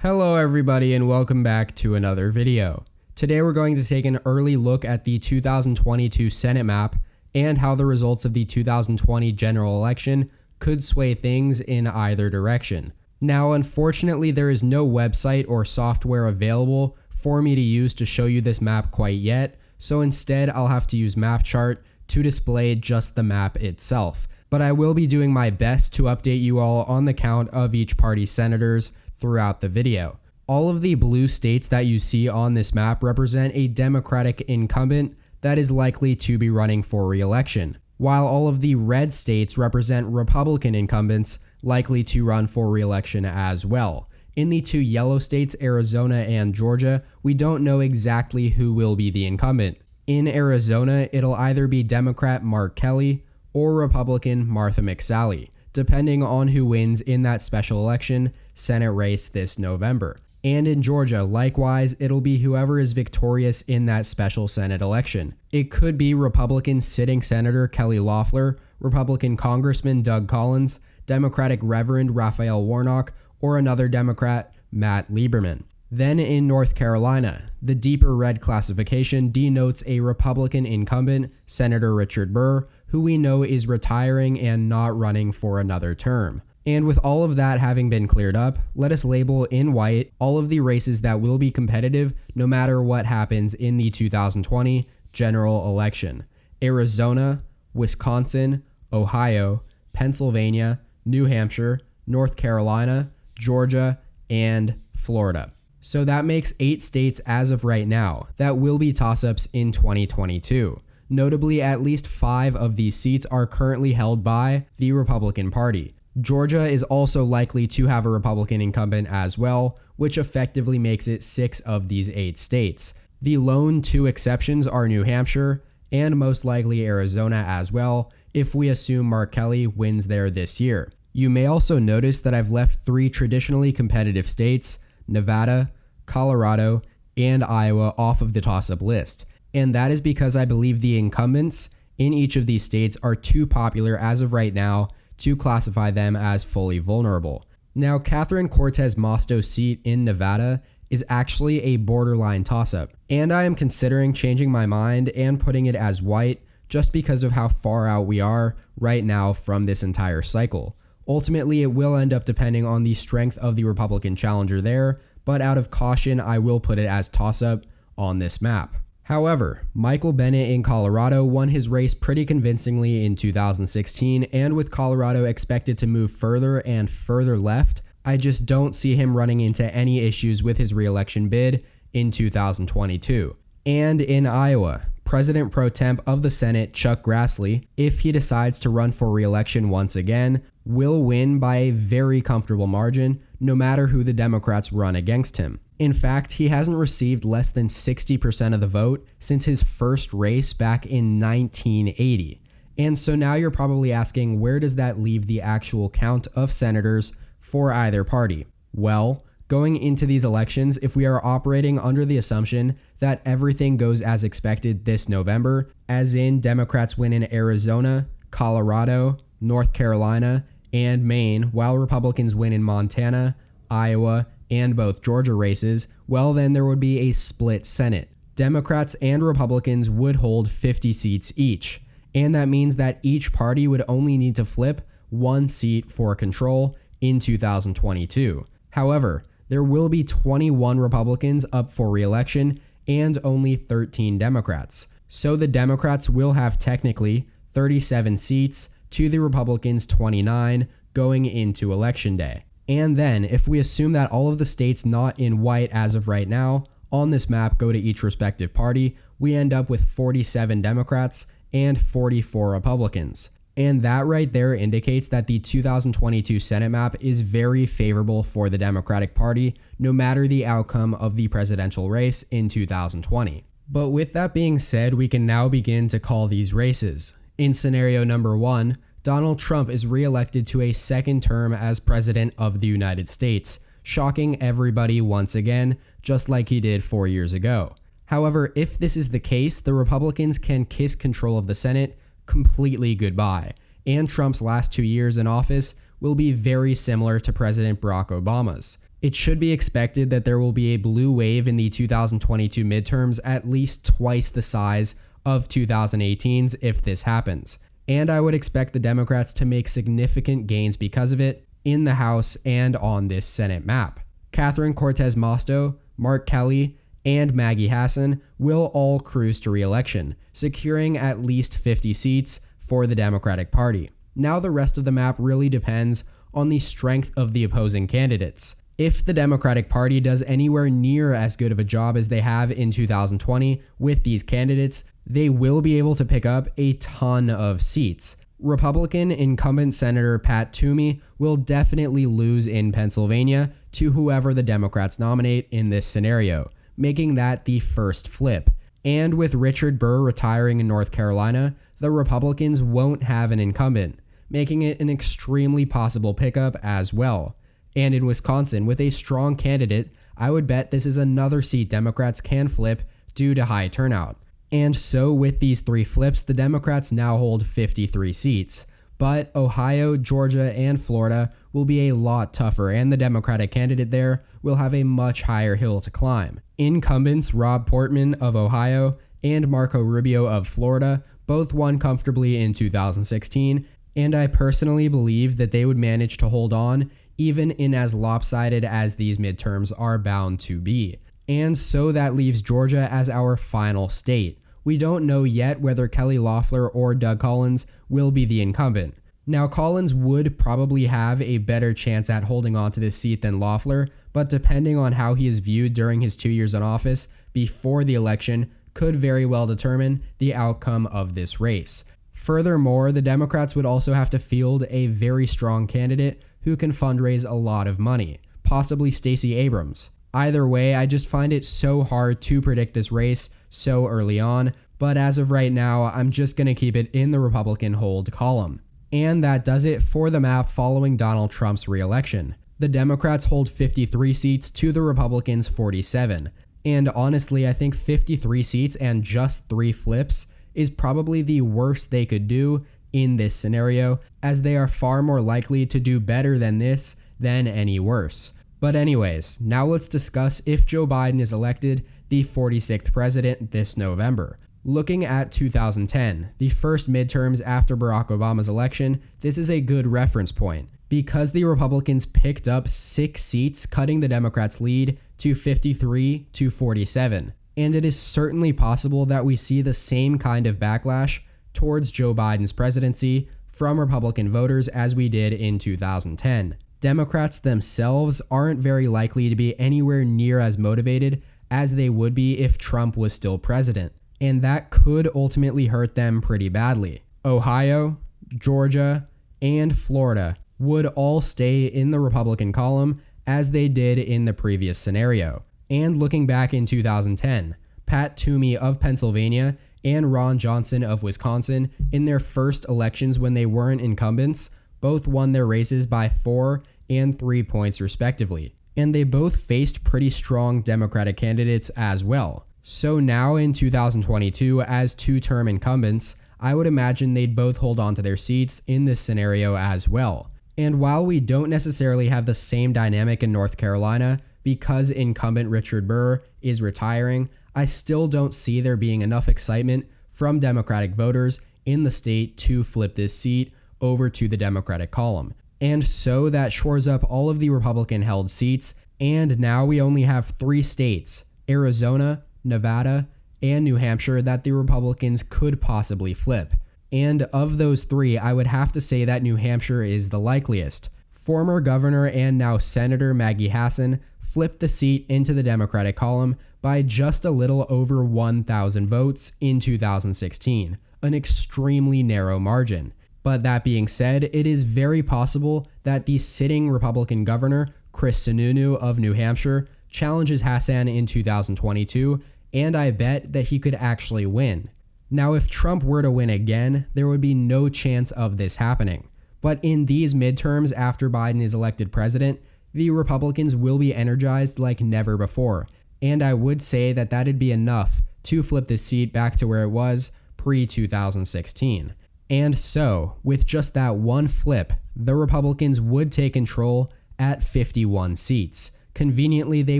Hello everybody and welcome back to another video. Today we're going to take an early look at the 2022 Senate map and how the results of the 2020 general election could sway things in either direction. Now unfortunately there is no website or software available for me to use to show you this map quite yet, so instead I'll have to use MapChart to display just the map itself. But I will be doing my best to update you all on the count of each party's senators throughout the video. All of the blue states that you see on this map represent a Democratic incumbent that is likely to be running for re-election, while all of the red states represent Republican incumbents likely to run for re-election as well. In the two yellow states, Arizona and Georgia, we don't know exactly who will be the incumbent. In Arizona, it'll either be Democrat Mark Kelly or Republican Martha McSally, depending on who wins in that special election Senate race this November. And in Georgia, likewise, it'll be whoever is victorious in that special Senate election. It could be Republican sitting Senator Kelly Loeffler, Republican Congressman Doug Collins, Democratic Reverend Raphael Warnock, or another Democrat, Matt Lieberman. Then in North Carolina, the deeper red classification denotes a Republican incumbent, Senator Richard Burr, who we know is retiring and not running for another term. And with all of that having been cleared up, let us label in white all of the races that will be competitive no matter what happens in the 2020 general election. Arizona, Wisconsin, Ohio, Pennsylvania, New Hampshire, North Carolina, Georgia, and Florida. So that makes 8 states as of right now that will be toss-ups in 2022. Notably, at least 5 of these seats are currently held by the Republican Party. Georgia is also likely to have a Republican incumbent as well, which effectively makes it 6 of these 8 states. The lone 2 exceptions are New Hampshire and most likely Arizona as well, if we assume Mark Kelly wins there this year. You may also notice that I've left 3 traditionally competitive states, Nevada, Colorado, and Iowa, off of the toss-up list. And that is because I believe the incumbents in each of these states are too popular as of right now to classify them as fully vulnerable. Now, Catherine Cortez Masto's seat in Nevada is actually a borderline toss-up, and I am considering changing my mind and putting it as white just because of how far out we are right now from this entire cycle. Ultimately, it will end up depending on the strength of the Republican challenger there, but out of caution, I will put it as toss-up on this map. However, Michael Bennet in Colorado won his race pretty convincingly in 2016, and with Colorado expected to move further and further left, I just don't see him running into any issues with his re-election bid in 2022. And in Iowa, President Pro Temp of the Senate, Chuck Grassley, if he decides to run for re-election once again, will win by a very comfortable margin, no matter who the Democrats run against him. In fact, he hasn't received less than 60% of the vote since his first race back in 1980. And so now you're probably asking, where does that leave the actual count of senators for either party? Well, going into these elections, if we are operating under the assumption that everything goes as expected this November, as in Democrats win in Arizona, Colorado, North Carolina, and Maine, while Republicans win in Montana, Iowa, and both Georgia races, well then there would be a split Senate. Democrats and Republicans would hold 50 seats each, and that means that each party would only need to flip 1 seat for control in 2022. However, there will be 21 Republicans up for re-election and only 13 Democrats. So the Democrats will have technically 37 seats to the Republicans' 29 going into Election Day. And then, if we assume that all of the states not in white as of right now on this map go to each respective party, we end up with 47 Democrats and 44 Republicans. And that right there indicates that the 2022 Senate map is very favorable for the Democratic Party, no matter the outcome of the presidential race in 2020. But with that being said, we can now begin to call these races. In scenario number 1, Donald Trump is re-elected to a second term as President of the United States, shocking everybody once again, just like he did 4 years ago. However, if this is the case, the Republicans can kiss control of the Senate completely goodbye, and Trump's last 2 years in office will be very similar to President Barack Obama's. It should be expected that there will be a blue wave in the 2022 midterms at least twice the size of 2018's if this happens. And I would expect the Democrats to make significant gains because of it in the House and on this Senate map. Catherine Cortez Masto, Mark Kelly, and Maggie Hassan will all cruise to re-election, securing at least 50 seats for the Democratic Party. Now the rest of the map really depends on the strength of the opposing candidates. If the Democratic Party does anywhere near as good of a job as they have in 2020 with these candidates, they will be able to pick up a ton of seats. Republican incumbent Senator Pat Toomey will definitely lose in Pennsylvania to whoever the Democrats nominate in this scenario, making that the first flip. And with Richard Burr retiring in North Carolina, the Republicans won't have an incumbent, making it an extremely possible pickup as well. And in Wisconsin, with a strong candidate, I would bet this is another seat Democrats can flip due to high turnout. And so with these three flips, the Democrats now hold 53 seats. But Ohio, Georgia, and Florida will be a lot tougher, and the Democratic candidate there will have a much higher hill to climb. Incumbents Rob Portman of Ohio and Marco Rubio of Florida both won comfortably in 2016, and I personally believe that they would manage to hold on even in as lopsided as these midterms are bound to be. And so that leaves Georgia as our final state. We don't know yet whether Kelly Loeffler or Doug Collins will be the incumbent. Now, Collins would probably have a better chance at holding on to this seat than Loeffler, but depending on how he is viewed during his 2 years in office before the election could very well determine the outcome of this race. Furthermore, the Democrats would also have to field a very strong candidate who can fundraise a lot of money, possibly Stacey Abrams. Either way, I just find it so hard to predict this race so early on, but as of right now, I'm just going to keep it in the Republican hold column. And that does it for the map following Donald Trump's re-election. The Democrats hold 53 seats to the Republicans' 47. And honestly, I think 53 seats and just 3 flips is probably the worst they could do in this scenario, as they are far more likely to do better than this than any worse. But anyways, now let's discuss if Joe Biden is elected the 46th president this November. Looking at 2010, the first midterms after Barack Obama's election, this is a good reference point, because the Republicans picked up 6 seats, cutting the Democrats' lead to 53 to 47. And it is certainly possible that we see the same kind of backlash towards Joe Biden's presidency from Republican voters as we did in 2010. Democrats themselves aren't very likely to be anywhere near as motivated as they would be if Trump was still president, and that could ultimately hurt them pretty badly. Ohio, Georgia, and Florida would all stay in the Republican column as they did in the previous scenario. And looking back in 2010, Pat Toomey of Pennsylvania and Ron Johnson of Wisconsin, in their first elections when they weren't incumbents, both won their races by 4 and 3 points respectively. And they both faced pretty strong Democratic candidates as well. So now in 2022, as 2-term incumbents, I would imagine they'd both hold on to their seats in this scenario as well. And while we don't necessarily have the same dynamic in North Carolina, because incumbent Richard Burr is retiring, I still don't see there being enough excitement from Democratic voters in the state to flip this seat over to the Democratic column. And so that shores up all of the Republican-held seats, and now we only have 3 states, Arizona, Nevada, and New Hampshire, that the Republicans could possibly flip. And of those 3, I would have to say that New Hampshire is the likeliest. Former Governor and now Senator Maggie Hassan flipped the seat into the Democratic column by just a little over 1,000 votes in 2016, an extremely narrow margin. But that being said, it is very possible that the sitting Republican governor, Chris Sununu of New Hampshire, challenges Hassan in 2022, and I bet that he could actually win. Now, if Trump were to win again, there would be no chance of this happening. But in these midterms after Biden is elected president, the Republicans will be energized like never before, and I would say that that'd be enough to flip the seat back to where it was pre-2016. And so, with just that one flip, the Republicans would take control at 51 seats, Conveniently, they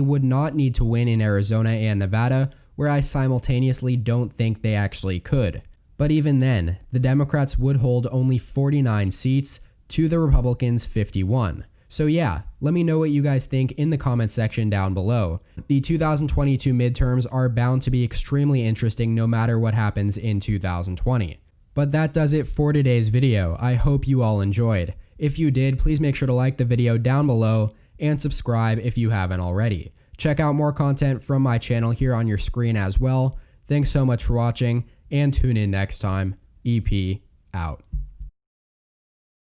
would not need to win in Arizona and Nevada, where I simultaneously don't think they actually could. But even then, the Democrats would hold only 49 seats to the Republicans' 51. So yeah, let me know what you guys think in the comments section down below. The 2022 midterms are bound to be extremely interesting no matter what happens in 2020. But that does it for today's video. I hope you all enjoyed. If you did, please make sure to like the video down below and subscribe if you haven't already. Check out more content from my channel here on your screen as well. Thanks so much for watching, and tune in next time. EP out.